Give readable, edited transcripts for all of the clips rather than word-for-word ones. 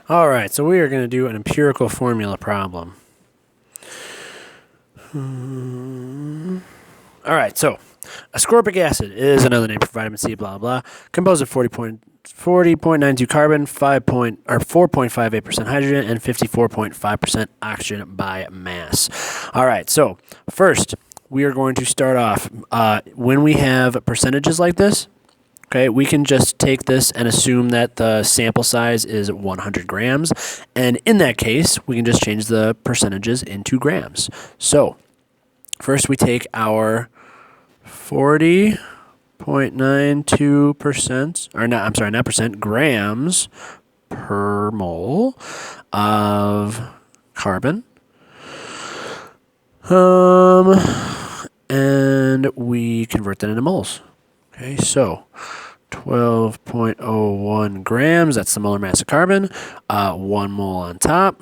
All right, so we are going to do an empirical formula problem. All right, so ascorbic acid is another name for vitamin C, blah, blah, composed of 40.92 carbon, 4.58% hydrogen, and 54.5% oxygen by mass. All right, so first, we are going to start off when we have percentages like this. Okay, we can just take this and assume that the sample size is 100 grams. And in that case, we can just change the percentages into grams. So first we take our 40.92%, or not, I'm sorry, not percent, grams per mole of carbon. And we convert that into moles. Okay, so 12.01 grams, that's the molar mass of carbon, 1 mole on top.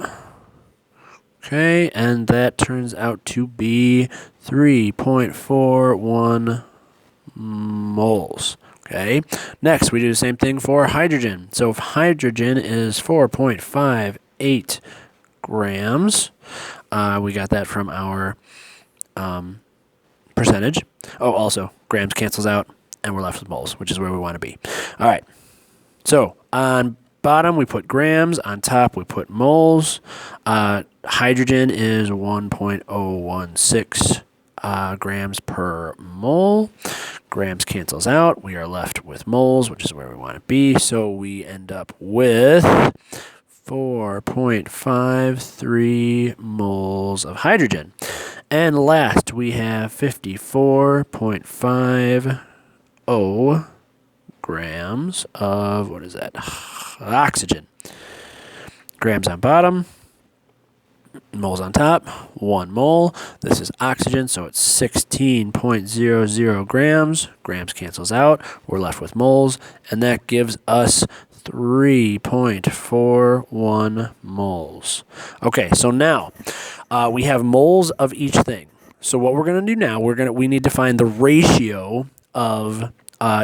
Okay, and that turns out to be 3.41 moles. Okay, next we do the same thing for hydrogen. So if hydrogen is 4.58 grams, we got that from our percentage. Oh, also, grams cancels out, and we're left with moles, which is where we want to be. All right, so on bottom we put grams, on top we put moles. Hydrogen is 1.016 grams per mole. Grams cancels out. We are left with moles, which is where we want to be. So we end up with 4.53 moles of hydrogen. And last, we have 54.50 grams of, what is that? Oxygen. Grams on bottom, moles on top, 1 mole. This is oxygen, so it's 16.00 grams. Grams cancels out. We're left with moles, and that gives us 3.41 moles. Okay, so now we have moles of each thing. So what we're going to do now, we need to find the ratio of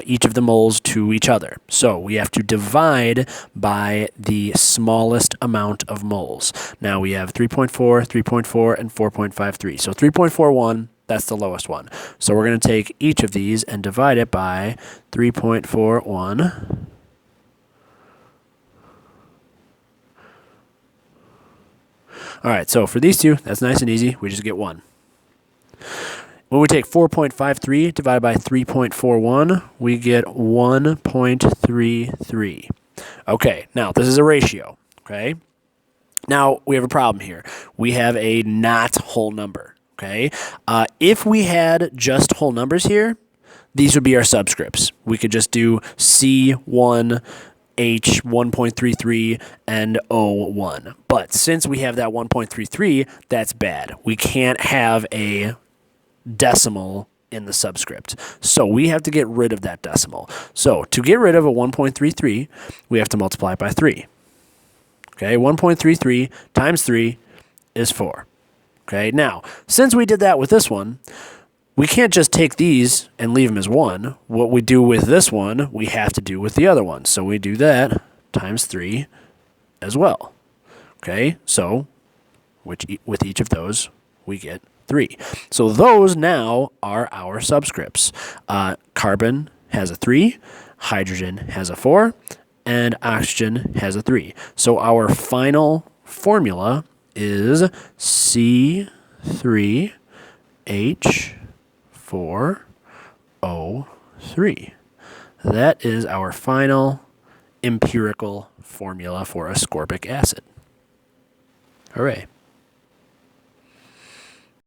each of the moles to each other. So we have to divide by the smallest amount of moles. Now we have 3.4, 3.4, and 4.53. So 3.41, that's the lowest one. So we're going to take each of these and divide it by 3.41. All right, so for these two, that's nice and easy. We just get 1. When we take 4.53 divided by 3.41, we get 1.33. Okay, now this is a ratio, okay? Now we have a problem here. We have a not whole number, okay? If we had just whole numbers here, these would be our subscripts. We could just do C1, H 1.33 and O1. But since we have that 1.33, that's bad. We can't have a decimal in the subscript. So we have to get rid of that decimal. So to get rid of a 1.33, we have to multiply it by 3. Okay, 1.33 times 3 is 4. Okay, now, since we did that with this one, we can't just take these and leave them as 1. What we do with this one, we have to do with the other one. So we do that times 3 as well. Okay, so with each of those, we get 3. So those now are our subscripts. Carbon has a 3, hydrogen has a 4, and oxygen has a 3. So our final formula is C3H4O3. That is our final empirical formula for ascorbic acid. Hooray.